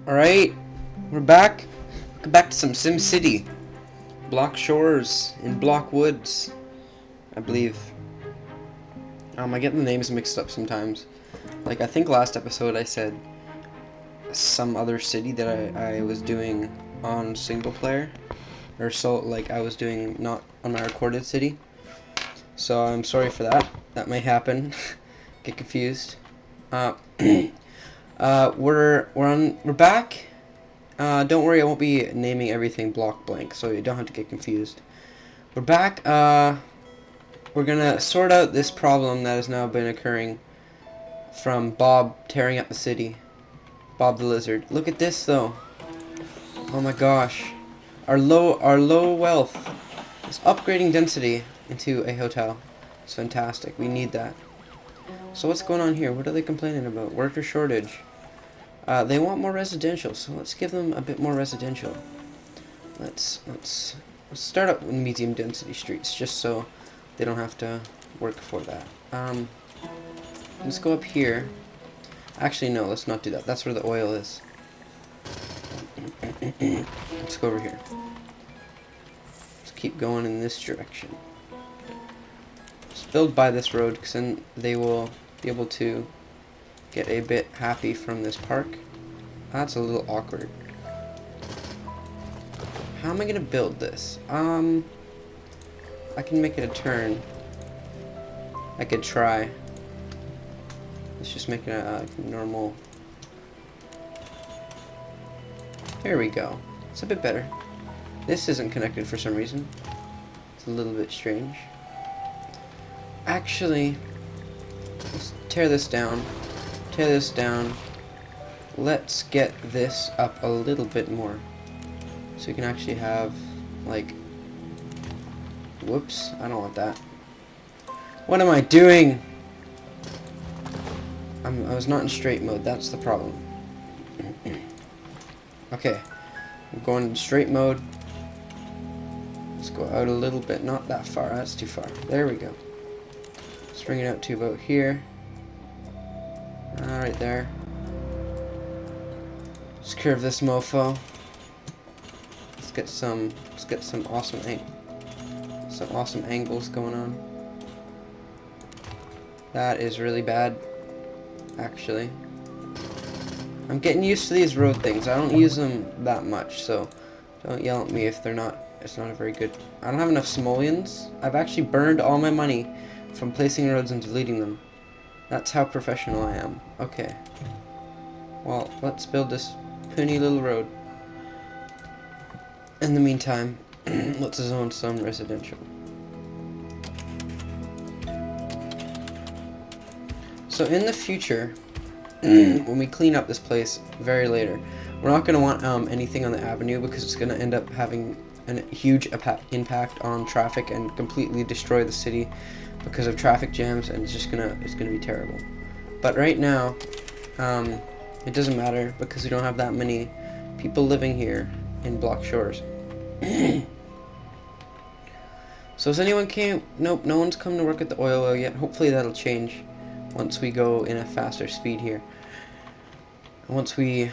Alright, we're back. Welcome back to some Sim City. Block Shores in Block Woods, I believe. I get the names mixed up sometimes. Like, I think last episode I said some other city that I was doing on single player. Or so, like, I was doing not on my recorded city. So I'm sorry for that. That may happen. Get confused. We're back. Don't worry, I won't be naming everything block blank, so you don't have to get confused. We're back. We're gonna sort out this problem that has now been occurring from Bob tearing up the city. Bob the Lizard. Look at this, though. Oh my gosh. Our low wealth is upgrading density into a hotel. It's fantastic. We need that. So what's going on here? What are they complaining about? Worker shortage. They want more residential, so let's give them a bit more residential. Let's start up with medium density streets, just so they don't have to work for that. Let's go up here. Actually, no, let's not do that. That's where the oil is. Let's go over here. Let's keep going in this direction. Let's build by this road, because then they will be able to get a bit happy from this park. That's a little awkward. How am I gonna build this? I can make it a turn. I could try. Let's just make it a normal. There we go. It's a bit better. This isn't connected for some reason. It's a little bit strange. Actually, let's tear this down. Tear this down. Let's get this up a little bit more. So you can actually have, like... Whoops, I don't want that. What am I doing? I was not in straight mode, that's the problem. Okay, I'm going in straight mode. Let's go out a little bit, not that far, that's too far. There we go. Let's bring it out to about here. Right there. Let's curve this mofo. Let's get some awesome angles going on. That is really bad, actually. I'm getting used to these road things. I don't use them that much, so don't yell at me if they're not. It's not a very good. I don't have enough simoleons. I've actually burned all my money from placing roads and deleting them. That's how professional I am. Okay. Well, let's build this puny little road. In the meantime, let's zone some residential. So in the future, when we clean up this place very later, we're not going to want anything on the avenue because it's going to end up having a huge impact on traffic and completely destroy the city because of traffic jams, and it's gonna be terrible. But right now, it doesn't matter because we don't have that many people living here in Block Shores. So has anyone came? Nope, no one's come to work at the oil well yet. Hopefully that'll change once we go in a faster speed here. Once we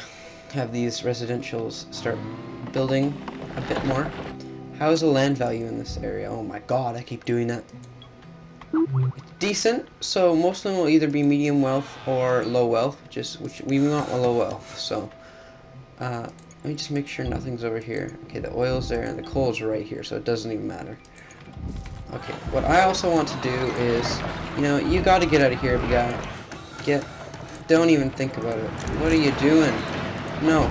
have these residentials start building a bit more. How is the land value in this area? Oh my god, I keep doing that. It's decent, so most of them will either be medium wealth or low wealth, which we want a low wealth. So let me just make sure nothing's over here. Okay, the oil's there and the coal's right here, so it doesn't even matter. Okay, what I also want to do is, you gotta get out of here, guy. Don't even think about it. What are you doing? No.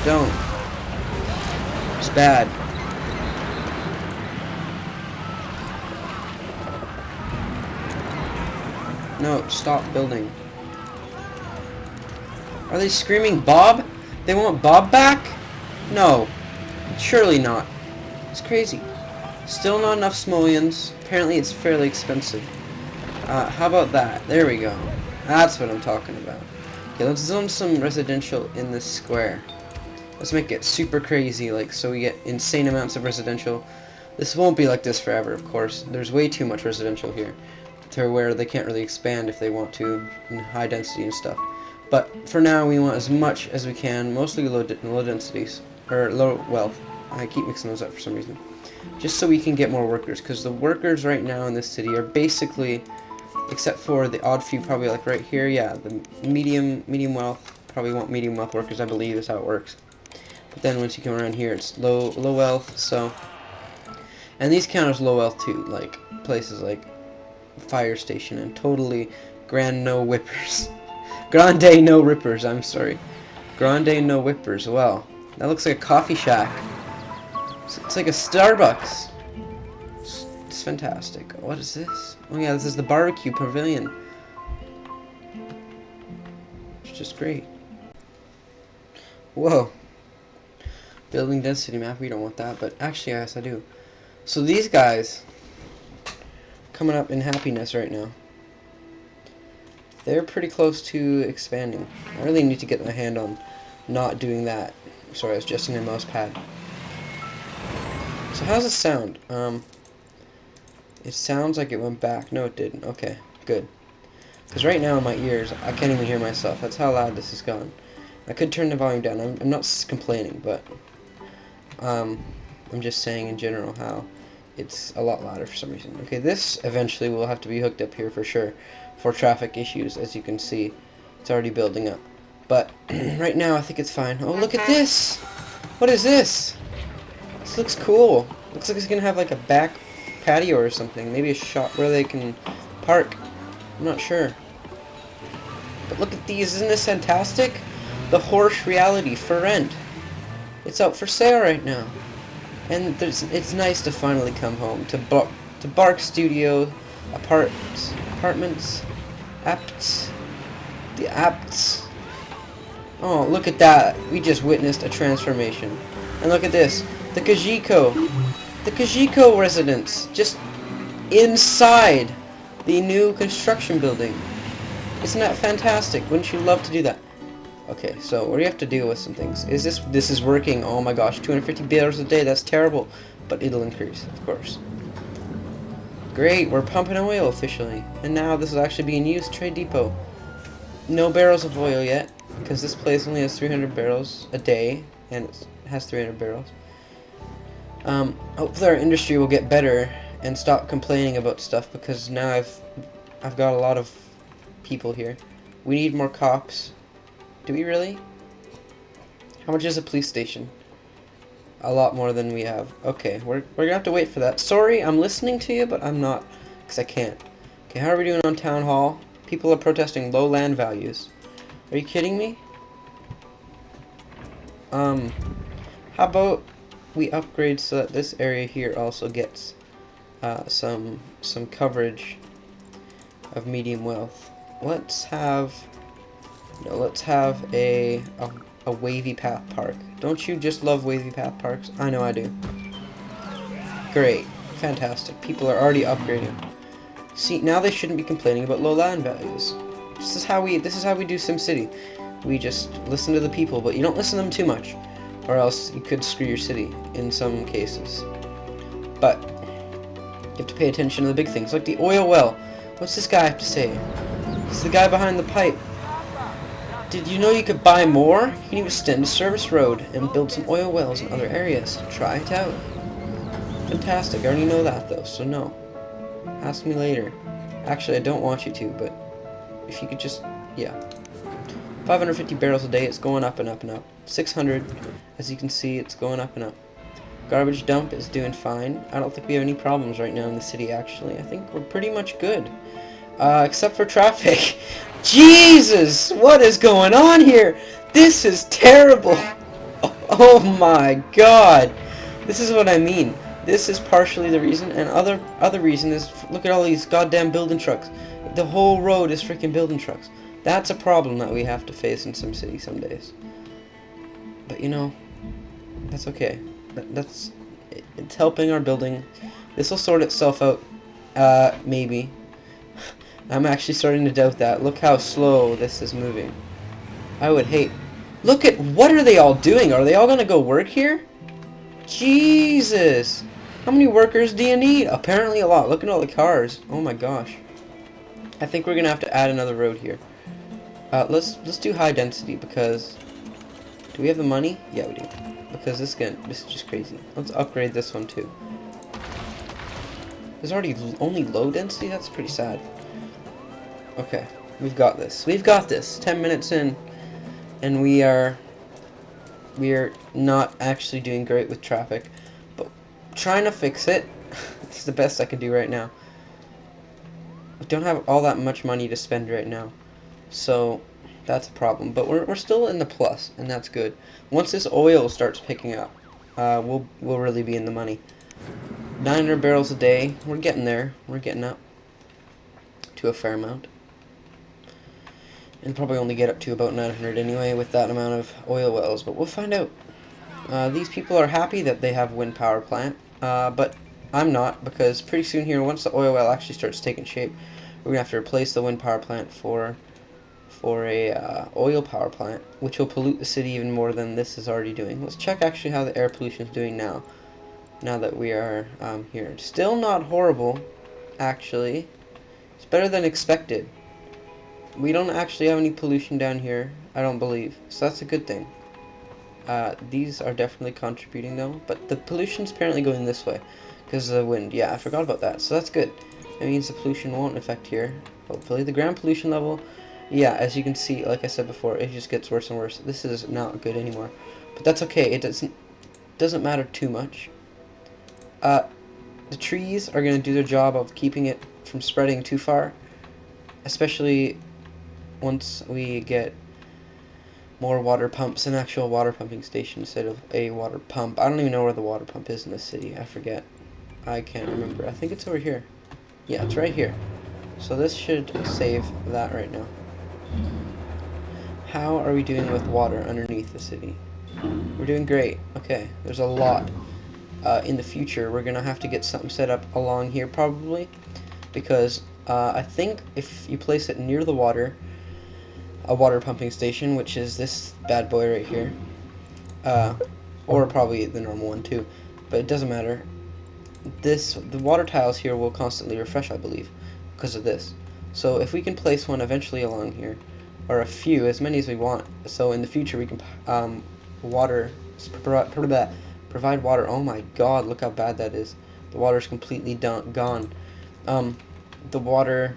Don't. It's bad. No, stop building. Are they screaming Bob? They want Bob back? No. Surely not. It's crazy. Still not enough simoleons. Apparently it's fairly expensive. How about that? There we go. That's what I'm talking about. Okay, let's zone some residential in this square. Let's make it super crazy, so we get insane amounts of residential. This won't be like this forever, of course. There's way too much residential here to where they can't really expand if they want to in high density and stuff. But for now, we want as much as we can, mostly low densities, or low wealth. I keep mixing those up for some reason. Just so we can get more workers, because the workers right now in this city are basically, except for the odd few probably like right here, yeah, the medium wealth, probably want medium wealth workers, I believe is how it works. But then once you come around here, it's low wealth, so... And these count as low wealth too, like places like fire station and totally grande no whippers. Grande no rippers, I'm sorry. Grande no whippers, well, that looks like a coffee shack. It's like a Starbucks. It's fantastic. What is this? Oh yeah, this is the barbecue pavilion. It's just great. Whoa. Building density map, we don't want that, but actually yes I do. So these guys coming up in happiness right now. They're pretty close to expanding. I really need to get my hand on not doing that. Sorry, I was adjusting my mouse pad. So how's it sound? It sounds like it went back. No, it didn't. Okay, good. Because right now in my ears, I can't even hear myself. That's how loud this has gone. I could turn the volume down. I'm not complaining, but I'm just saying in general how it's a lot louder for some reason. Okay, this eventually will have to be hooked up here for sure for traffic issues. As you can see, it's already building up. But right now, I think it's fine. Oh, look at this! What is this? This looks cool. Looks like it's gonna have like a back patio or something. Maybe a shop where they can park. I'm not sure. But look at these. Isn't this fantastic? The Horse Reality for rent. It's out for sale right now. And it's nice to finally come home to Bark Studio, apartments, apts, the apts. Oh, look at that. We just witnessed a transformation. And look at this. The Kajiko residence, just inside the new construction building. Isn't that fantastic? Wouldn't you love to do that? Okay, so we have to deal with some things. This is working? Oh my gosh, 250 barrels a day, that's terrible. But it'll increase, of course. Great, we're pumping oil officially. And now this is actually being used, trade depot. No barrels of oil yet, because this place only has 300 barrels a day, and it has 300 barrels. Hopefully our industry will get better and stop complaining about stuff, because now I've got a lot of people here. We need more cops. Do we really? How much is a police station? A lot more than we have. Okay, we're gonna have to wait for that. Sorry, I'm listening to you, but I'm not, because I can't. Okay, how are we doing on town hall? People are protesting low land values. Are you kidding me? How about we upgrade so that this area here also gets some coverage of medium wealth. Let's have a wavy path park. Don't you just love wavy path parks? I know I do. Great, fantastic. People are already upgrading. See, now they shouldn't be complaining about low land values. This is how we do SimCity. We just listen to the people, but you don't listen to them too much, or else you could screw your city in some cases. But you have to pay attention to the big things, like the oil well. What's this guy have to say? He's the guy behind the pipe. Did you know you could buy more? You can even extend a service road and build some oil wells in other areas. Try it out. Fantastic. I already know that though, so no. Ask me later. Actually, I don't want you to, but if you could just, yeah. 550 barrels a day, it's going up and up and up. 600, as you can see, it's going up and up. Garbage dump is doing fine. I don't think we have any problems right now in the city, actually. I think we're pretty much good. Except for traffic. Jesus! What is going on here? This is terrible! Oh my god! This is what I mean. This is partially the reason, and other reason is, look at all these goddamn building trucks. The whole road is freaking building trucks. That's a problem that we have to face in SimCity some days. But you know, that's okay. It's helping our building. This will sort itself out, maybe. I'm actually starting to doubt that. Look how slow this is moving. I would hate... Look at... What are they all doing? Are they all gonna go work here? Jesus! How many workers do you need? Apparently a lot. Look at all the cars. Oh my gosh. I think we're gonna have to add another road here. Let's do high density because do we have the money? Yeah, we do. Because this is just crazy. Let's upgrade this one too. There's already only low density? That's pretty sad. Okay, we've got this. We've got this. 10 minutes in, and we are not actually doing great with traffic, but trying to fix it. It's the best I can do right now. We don't have all that much money to spend right now, so that's a problem. But we're still in the plus, and that's good. Once this oil starts picking up, we'll really be in the money. 900 barrels a day. We're getting there. We're getting up to a fair amount. And probably only get up to about 900 anyway with that amount of oil wells, but we'll find out. These people are happy that they have a wind power plant, but I'm not, because pretty soon here, once the oil well actually starts taking shape, we're going to have to replace the wind power plant for a oil power plant, which will pollute the city even more than this is already doing. Let's check actually how the air pollution is doing now that we are here. Still not horrible, actually. It's better than expected. We don't actually have any pollution down here, I don't believe, so that's a good thing. These are definitely contributing though, but the pollution's apparently going this way because of the wind. Yeah, I forgot about that, so that's good. It means the pollution won't affect here. Hopefully the ground pollution level, yeah, as you can see, like I said before, it just gets worse and worse. This is not good anymore, but that's okay. It doesn't matter too much. The trees are going to do their job of keeping it from spreading too far, especially once we get more water pumps, an actual water pumping station instead of a water pump. I don't even know where the water pump is in this city. I forget. I can't remember. I think it's over here. Yeah, it's right here. So this should save that right now. How are we doing with water underneath the city? We're doing great. Okay, there's a lot. In the future, we're going to have to get something set up along here probably, because I think if you place it near the water, a water pumping station, which is this bad boy right here, or probably the normal one too, but it doesn't matter. The water tiles here will constantly refresh, I believe, because of this. So if we can place one eventually along here, or a few, as many as we want, so in the future we can provide water. Oh my god, look how bad that is. The water's completely gone. The water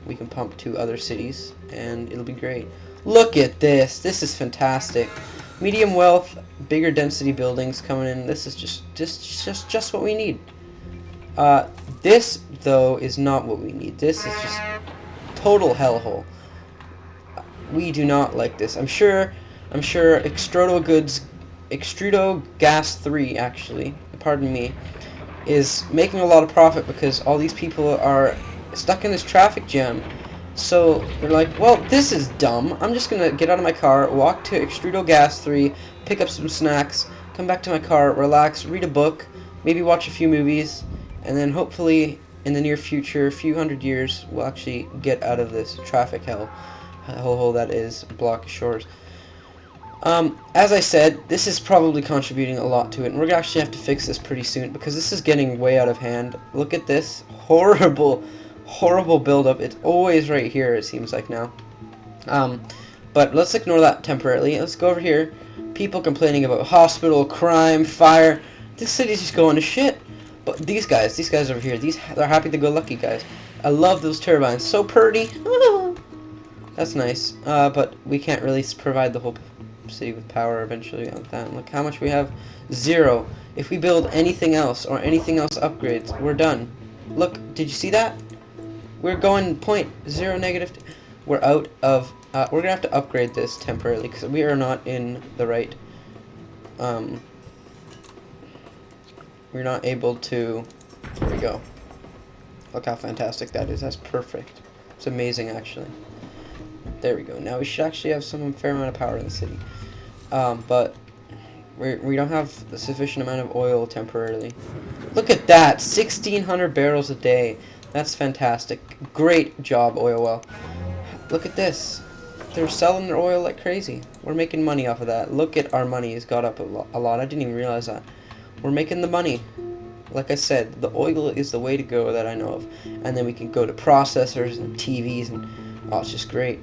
we can pump to other cities, and it'll be great. Look at this. This is fantastic. Medium wealth, bigger density buildings coming in. This is just what we need. This though is not what we need. This is just total hellhole. We do not like this. I'm sure Extrudo Gas 3 actually, pardon me, is making a lot of profit because all these people are stuck in this traffic jam. So they're like, well, this is dumb. I'm just gonna get out of my car, walk to Extrudo Gas 3, pick up some snacks, come back to my car, relax, read a book, maybe watch a few movies, and then hopefully in the near future, a few hundred years, we'll actually get out of this traffic hellhole that is Block Shores. As I said, this is probably contributing a lot to it, and we're gonna actually have to fix this pretty soon because this is getting way out of hand. Look at this horrible buildup. It's always right here, it seems like now. But let's ignore that temporarily. Let's go over here. People complaining about hospital, crime, fire. This city's just going to shit. But these guys over here, they're happy-go-lucky guys. I love those turbines. So pretty. That's nice. But we can't really provide the whole city with power eventually on that. Look how much we have. 0. If we build anything else or anything else upgrades, we're done. Look, did you see that? We're going .0 negative. We're out of. We're gonna have to upgrade this temporarily because we are not in the right. We're not able to. There we go. Look how fantastic that is. That's perfect. It's amazing, actually. There we go. Now we should actually have some fair amount of power in the city, but we don't have the sufficient amount of oil temporarily. Look at that, 1,600 barrels a day. That's fantastic. Great job, oil well. Look at this. They're selling their oil like crazy. We're making money off of that. Look at our money has got up a lot. I didn't even realize that. We're making the money. Like I said, the oil is the way to go that I know of. And then we can go to processors and TVs and oh, it's just great.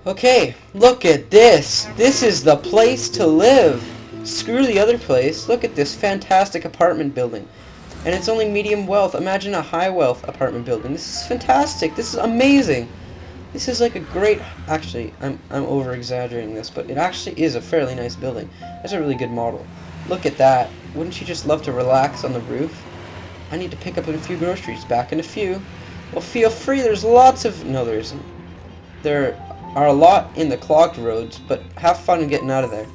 Okay, look at this. This is the place to live. Screw the other place. Look at this fantastic apartment building. And it's only medium wealth. Imagine a high wealth apartment building. This is fantastic. This is amazing. This is like a great... Actually, I'm over exaggerating this, but it actually is a fairly nice building. That's a really good model. Look at that. Wouldn't you just love to relax on the roof? I need to pick up a few groceries. Back in a few. Well, feel free. There's lots of... No, there isn't. There are a lot in the clogged roads, but have fun getting out of there.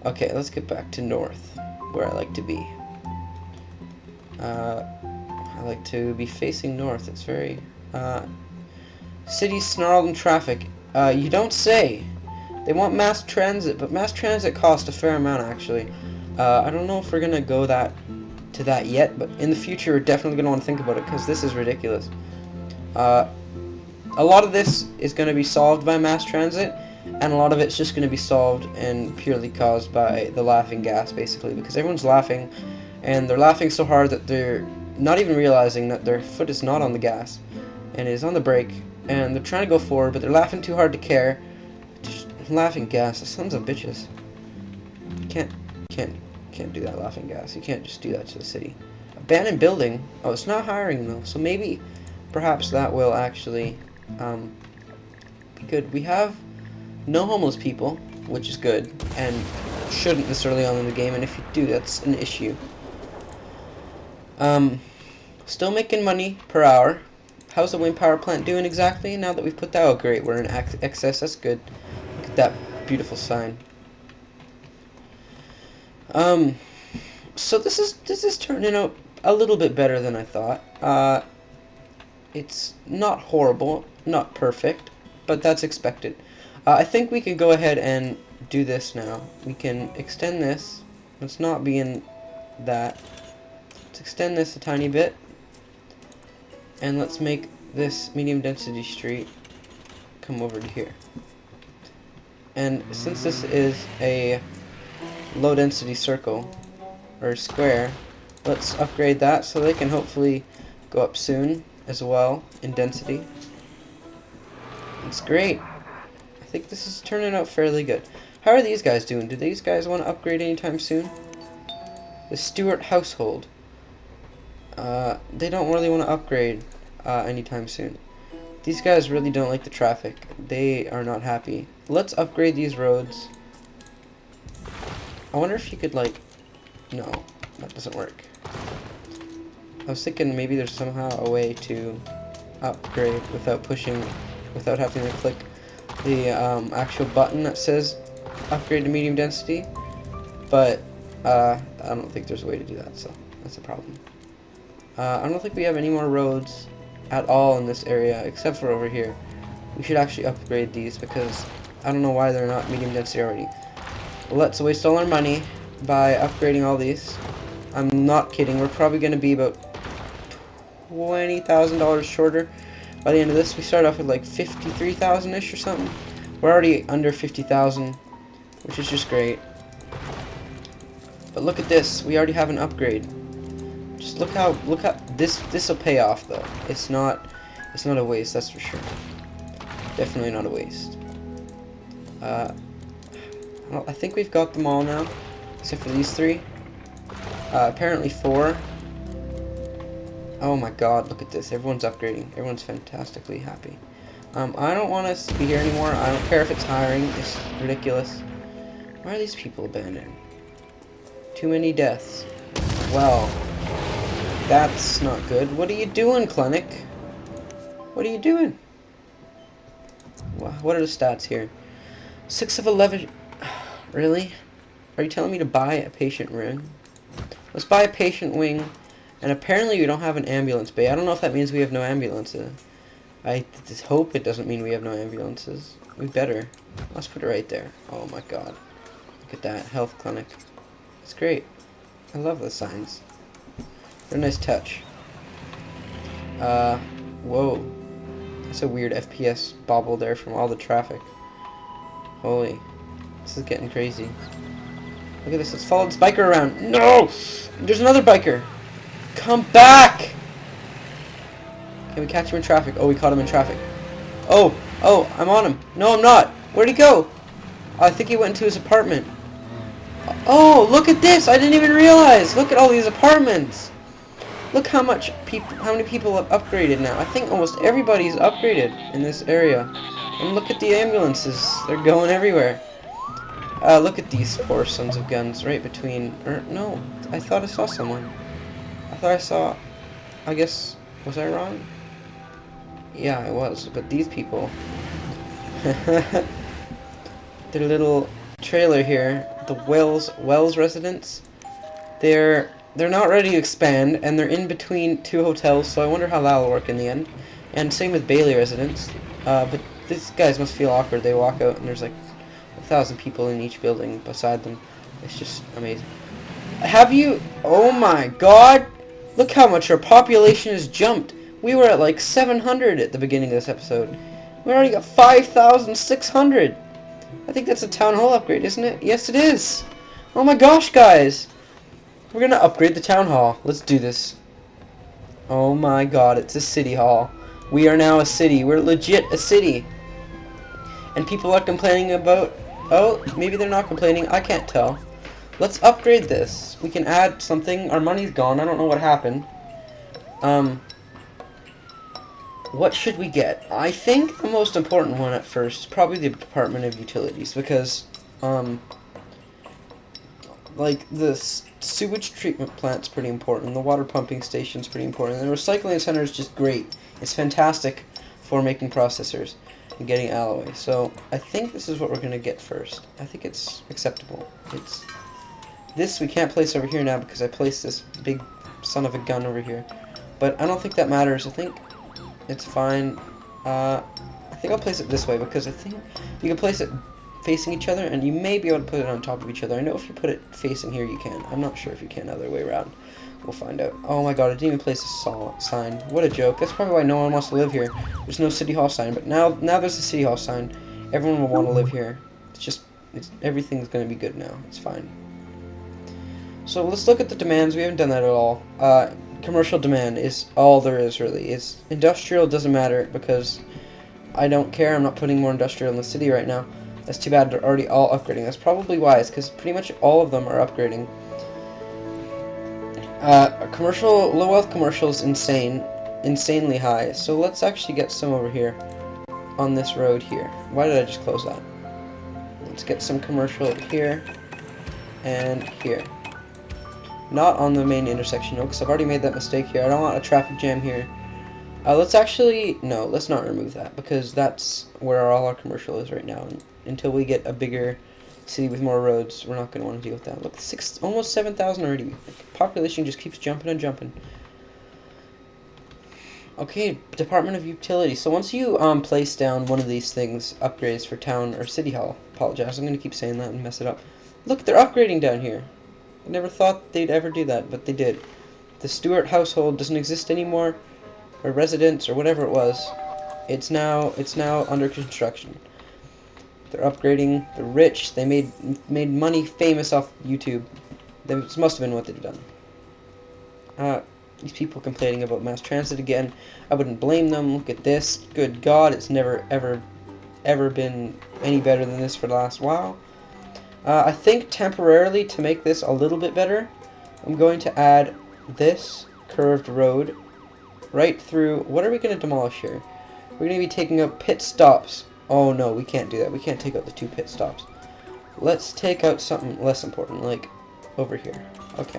Okay, let's get back to north, where I like to be. I like to be facing north. It's very... Cities snarled in traffic. You don't say. They want mass transit, but mass transit costs a fair amount, actually. I don't know if we're gonna go to that yet, but in the future we're definitely gonna want to think about it, because this is ridiculous. A lot of this is going to be solved by mass transit, and a lot of it's just going to be solved and purely caused by the laughing gas, basically, because everyone's laughing, and they're laughing so hard that they're not even realizing that their foot is not on the gas, and is on the brake, and they're trying to go forward, but they're laughing too hard to care. Just laughing gas, the sons of bitches. You can't do that, laughing gas. You can't just do that to the city. Abandoned building. Oh, it's not hiring though, so maybe, perhaps that will actually be good. We have no homeless people, which is good, and shouldn't necessarily own in the game, and if you do, that's an issue. Still making money per hour. How's the wind power plant doing exactly now that we've put that? Oh, great, we're in excess. That's good. Look at that beautiful sign. So this is turning out a little bit better than I thought. It's not horrible, not perfect, but that's expected. I think we can go ahead and do this now. We can extend this. Let's not be in that. Let's extend this a tiny bit. And let's make this medium density street come over to here. And since this is a low density circle, or square, let's upgrade that so they can hopefully go up soon as well in density. It's great. I think this is turning out fairly good. How are these guys doing? Do these guys want to upgrade anytime soon? The Stewart household. They don't really want to upgrade anytime soon. These guys really don't like the traffic. They are not happy. Let's upgrade these roads. I wonder if you could, like... No, that doesn't work. I was thinking maybe there's somehow a way to upgrade without without having to click the actual button that says upgrade to medium density. But I don't think there's a way to do that, so that's a problem. I don't think we have any more roads at all in this area, except for over here. We should actually upgrade these, because I don't know why they're not medium density already. Let's waste all our money by upgrading all these. I'm not kidding, we're probably going to be about $20,000 shorter by the end of this. We start off with like 53,000-ish or something. We're already under 50,000, which is just great. But look at this, we already have an upgrade. Just look how this will pay off though. It's not a waste, that's for sure. Definitely not a waste. I think we've got them all now, except for these three. Apparently 4. Oh my god, look at this. Everyone's upgrading. Everyone's fantastically happy. I don't want us to be here anymore. I don't care if it's hiring. It's ridiculous. Why are these people abandoned? Too many deaths. Well, that's not good. What are you doing, clinic? What are you doing? What are the stats here? 6 of 11. Really? Are you telling me to buy a patient ring? Let's buy a patient wing. And apparently we don't have an ambulance bay. I don't know if that means we have no ambulances. I just hope it doesn't mean we have no ambulances. We better. Let's put it right there. Oh my god. Look at that. Health clinic. It's great. I love the signs. They're a nice touch. Whoa. That's a weird FPS bobble there from all the traffic. Holy. This is getting crazy. Look at this. Let's follow this biker around. No! There's another biker! Come back! Can we catch him in traffic? Oh, we caught him in traffic. Oh! Oh, I'm on him. No, I'm not. Where'd he go? I think he went to his apartment. Oh, look at this! I didn't even realize! Look at all these apartments! Look how many people have upgraded now. I think almost everybody's upgraded in this area. And look at the ambulances. They're going everywhere. Look at these poor sons of guns right between... no, I thought I saw someone. I thought I saw... I guess... Was I wrong? Yeah, I was. But these people... Their little trailer here, the Wells residents, they're not ready to expand, and they're in between two hotels, so I wonder how that'll work in the end. And same with Bailey residents. But these guys must feel awkward. They walk out and there's like 1,000 people in each building beside them. It's just amazing. Have you... Oh my god! Look how much our population has jumped. We were at like 700 at the beginning of this episode. We already got 5,600. I think that's a town hall upgrade, isn't it? Yes, it is. Oh my gosh, guys. We're gonna upgrade the town hall. Let's do this. Oh my god, it's a city hall. We are now a city. We're legit a city. And people are complaining about... Oh, maybe they're not complaining. I can't tell. Let's upgrade this. We can add something. Our money's gone. I don't know what happened. What should we get? I think the most important one at first is probably the Department of Utilities, because, like, the sewage treatment plant's pretty important, the water pumping station's pretty important, and the recycling center is just great. It's fantastic for making processors and getting alloy. So, I think this is what we're going to get first. I think it's acceptable. It's... This we can't place over here now because I placed this big son of a gun over here. But I don't think that matters. I think it's fine. I think I'll place it this way because I think you can place it facing each other and you may be able to put it on top of each other. I know if you put it facing here you can. I'm not sure if you can the other way around. We'll find out. Oh my god, I didn't even place a sign. What a joke. That's probably why no one wants to live here. There's no City Hall sign, but now there's a City Hall sign. Everyone will want to live here. Everything's going to be good now. It's fine. So let's look at the demands. We haven't done that at all. Commercial demand is all there is, really. It's industrial doesn't matter because I don't care. I'm not putting more industrial in the city right now. That's too bad. They're already all upgrading. That's probably wise because pretty much all of them are upgrading. Low wealth commercial is insanely high. So let's actually get some over here on this road here. Why did I just close that? Let's get some commercial here and here. Not on the main intersection, no, because I've already made that mistake here. I don't want a traffic jam here. Let's actually... No, let's not remove that, because that's where all our commercial is right now. And until we get a bigger city with more roads, we're not going to want to deal with that. Look, almost 7,000 already. Like, population just keeps jumping and jumping. Okay, Department of Utilities. So once you place down one of these things, upgrades for town or city hall, apologize, I'm going to keep saying that and mess it up. Look, they're upgrading down here. I never thought they'd ever do that, but they did. The Stewart household doesn't exist anymore, or residence, or whatever it was. It's now under construction. They're upgrading. They're rich. They made money famous off YouTube. This must have been what they've done. These people complaining about mass transit again. I wouldn't blame them. Look at this. Good God, it's never ever been any better than this for the last while. I think temporarily to make this a little bit better, I'm going to add this curved road right through... What are we going to demolish here? We're going to be taking out pit stops. Oh no, we can't do that. We can't take out the 2 pit stops. Let's take out something less important, like over here. Okay.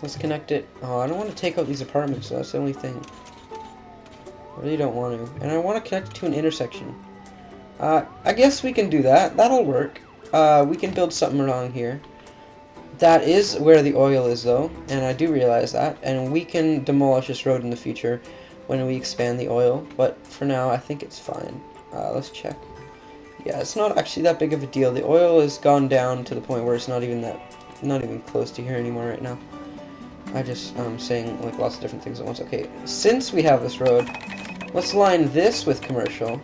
Let's connect it. Oh, I don't want to take out these apartments, so that's the only thing. I really don't want to. And I want to connect it to an intersection. I guess we can do that. That'll work. We can build something along here. That is where the oil is, though, and I do realize that. And we can demolish this road in the future when we expand the oil. But for now, I think it's fine. Let's check. Yeah, it's not actually that big of a deal. The oil has gone down to the point where it's not even close to here anymore right now. I just saying like lots of different things at once. Okay, since we have this road, let's line this with commercial.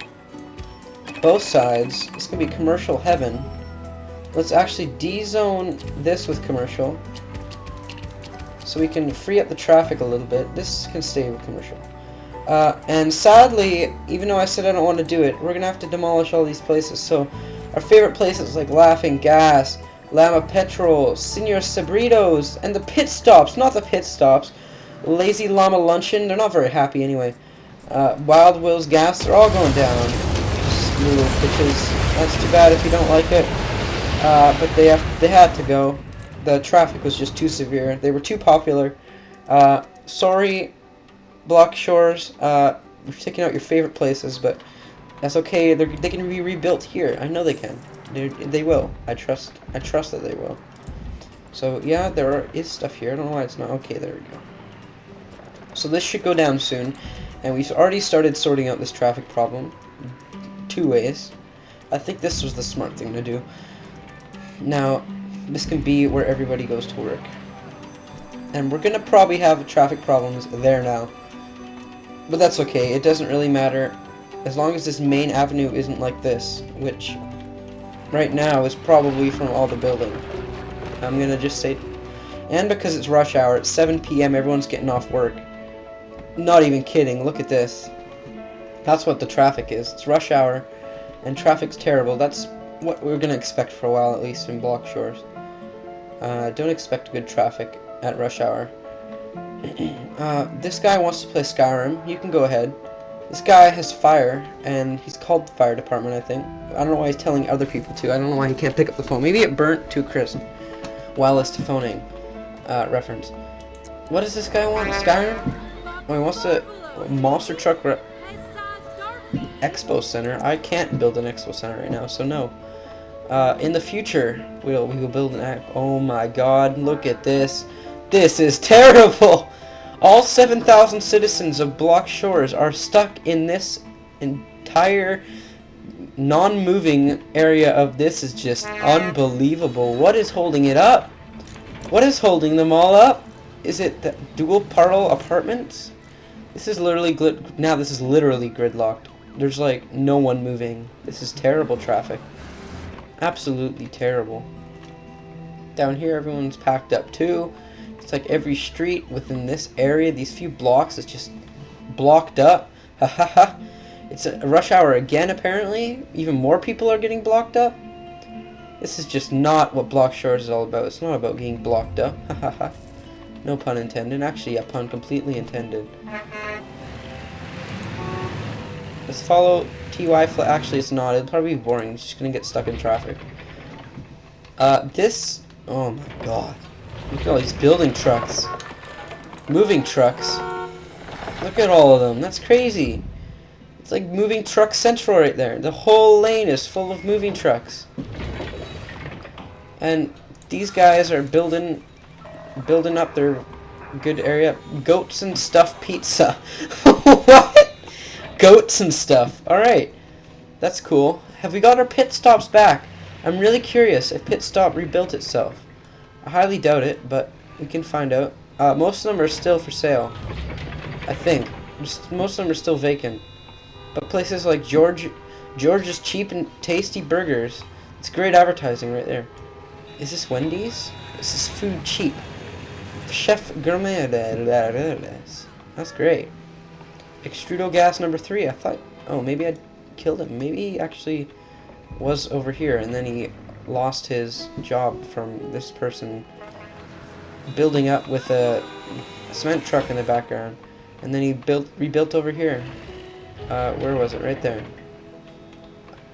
Both sides. It's gonna be commercial heaven. Let's actually de-zone this with commercial, so we can free up the traffic a little bit. This can stay with commercial. And sadly, even though I said I don't want to do it, we're gonna have to demolish all these places. So, our favorite places like Laughing Gas, Lama Petrol, Senor Sabritos, and the pit stops, not the pit stops. Lazy Llama Luncheon, they're not very happy anyway. Wild Will's Gas, they're all going down. Little bitches. That's too bad if you don't like it. But they had to go. The traffic was just too severe. They were too popular. Sorry, Block Shores. We're taking out your favorite places, but that's okay. They can be rebuilt here. I know they can. They will. I trust that they will. So yeah, there is stuff here. I don't know why it's not. Okay, there we go. So this should go down soon, and we've already started sorting out this traffic problem. 2 ways. I think this was the smart thing to do. Now, this can be where everybody goes to work. And we're gonna probably have traffic problems there now. But that's okay, it doesn't really matter. As long as this main avenue isn't like this, which right now is probably from all the building. I'm gonna just say... And because it's rush hour, it's 7 PM, everyone's getting off work. Not even kidding, look at this. That's what the traffic is. It's rush hour, and traffic's terrible. That's what we're gonna expect for a while, at least in Block Shores. Don't expect good traffic at rush hour. This guy wants to play Skyrim. You can go ahead. This guy has fire, and he's called the fire department, I think. I don't know why he's telling other people to. I don't know why he can't pick up the phone. Maybe it burnt too crisp. Wireless to phoning. Reference. What does this guy want? Skyrim? Oh, he wants to... Monster truck expo center. I can't build an expo center right now, so no. In the future, we will build an... Oh my god, look at this. This is terrible! All 7,000 citizens of Block Shores are stuck in this entire non-moving area of this. Is just unbelievable. What is holding it up? What is holding them all up? Is it the dual parallel apartments? This is literally now this is literally gridlocked. There's like no one moving. This is terrible traffic. Absolutely terrible. Down here everyone's packed up too. It's like every street within this area, these few blocks, is just blocked up. Ha ha ha. It's a rush hour again apparently. Even more people are getting blocked up. This is just not what Block Shores is all about. It's not about getting blocked up. Ha ha ha. No pun intended. Actually, a pun completely intended. Let's follow TY flat. Actually, it's not. It'll probably be boring. It's just gonna get stuck in traffic. This... Oh my god. Look at all these building trucks. Moving trucks. Look at all of them. That's crazy. It's like moving truck central right there. The whole lane is full of moving trucks. And these guys are building up their good area. Goats and stuff pizza. What? Goats and stuff. Alright. That's cool. Have we got our pit stops back? I'm really curious if pit stop rebuilt itself. I highly doubt it, but we can find out. Most of them are still for sale. I think. Most of them are still vacant. But places like George's Cheap and Tasty Burgers. It's great advertising right there. Is this Wendy's? This is food cheap. Chef Gourmet. That's great. Extrudo gas number 3. I thought... Oh, maybe I killed him. Maybe he actually was over here, and then he lost his job from this person building up with a cement truck in the background. And then he rebuilt over here. Where was it? Right there.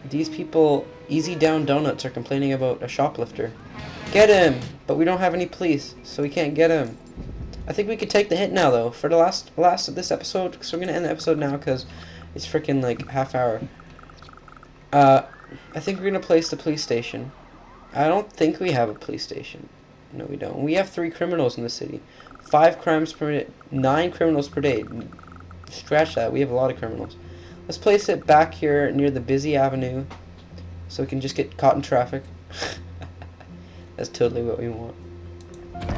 These people, Easy Down Donuts, are complaining about a shoplifter. Get him! But we don't have any police, so we can't get him. I think we could take the hit now, though, for the last of this episode. So we're gonna end the episode now, because it's freaking like half hour. I think we're gonna place the police station. I don't think we have a police station. No, we don't. We have 3 criminals in the city. 5 crimes per minute. 9 criminals per day. Scratch that. We have a lot of criminals. Let's place it back here near the busy avenue, so we can just get caught in traffic. That's totally what we want.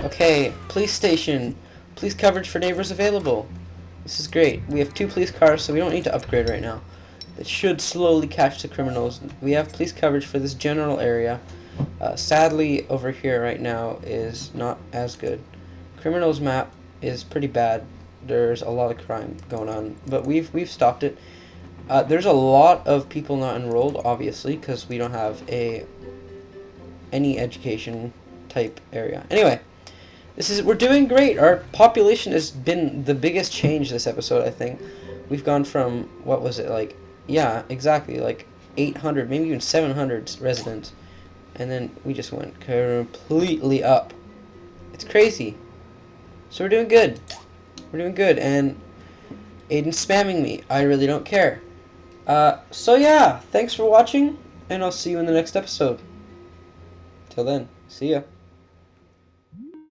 Okay, police station. Police coverage for neighbors available. This is great. We have 2 police cars, so we don't need to upgrade right now. That should slowly catch the criminals. We have police coverage for this general area. Sadly, over here right now is not as good. Criminals map is pretty bad. there's a lot of crime going on, but we've stopped it. There's a lot of people not enrolled, obviously, because we don't have any education type area. Anyway, we're doing great. Our population has been the biggest change this episode, I think. We've gone from, what was it, like, yeah, exactly, like 800, maybe even 700 residents, and then we just went completely up. It's crazy. So we're doing good. We're doing good, and Aiden's spamming me. I really don't care. So yeah, thanks for watching, and I'll see you in the next episode. Till then, see ya.